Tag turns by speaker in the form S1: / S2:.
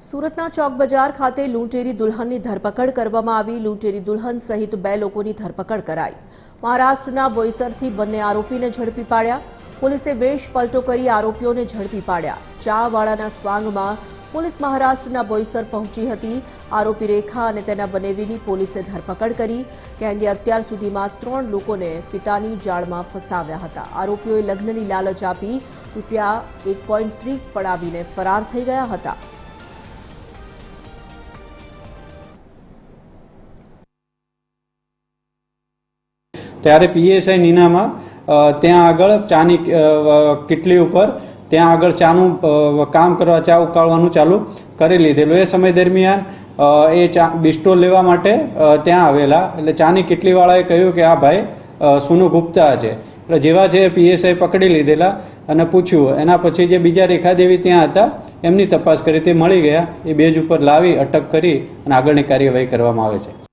S1: સુરતના ચોક બજાર ખાતે લૂંટેરી દુલ્હનની ધરપકડ કરવામાં આવી। લૂંટેરી દુલ્હન સહિત 2 લોકોની ધરપકડ કરાઈ। મહારાષ્ટ્રના બોઈસરથી બંને આરોપીને ઝડપી પાડ્યા। પોલીસે વેશ પલટો કરી આરોપીઓને ઝડપી પાડ્યા। ચાવાળાના સ્વાંગમાં પોલીસ મહારાષ્ટ્રના બોઈસર પહોંચી હતી। આરોપી રેખા અને તેના બનેવીની પોલીસે ધરપકડ કરી। ગેંગે અત્યાર સુધીમાં 3 લોકોને પિતાની જાળમાં ફસાવ્યા હતા। આરોપીઓએ લગ્નની લાલચ આપી રૂપિયા 1.30 પડાવીને ફરાર થઈ ગયા હતા।
S2: ત્યારે પીએસઆઈ નીનામાં ત્યાં આગળ ચાની કિટલી ઉપર ત્યાં આગળ ચાનું કામ કરવા ચા ઉકાળવાનું ચાલુ કરી લીધેલું। એ સમય દરમિયાન એ ચા બિસ્ટો લેવા માટે ત્યાં આવેલા, એટલે ચાની કિટલીવાળાએ કહ્યું કે આ ભાઈ સોનુ ગુપ્તા છે। એટલે જેવા છે પીએસઆઈ પકડી લીધેલા અને પૂછ્યું। એના પછી જે બીજા રેખાદેવી ત્યાં હતા એમની તપાસ કરી, તે મળી ગયા। એ બેઝ ઉપર લાવી અટક કરી અને આગળની કાર્યવાહી કરવામાં આવે છે।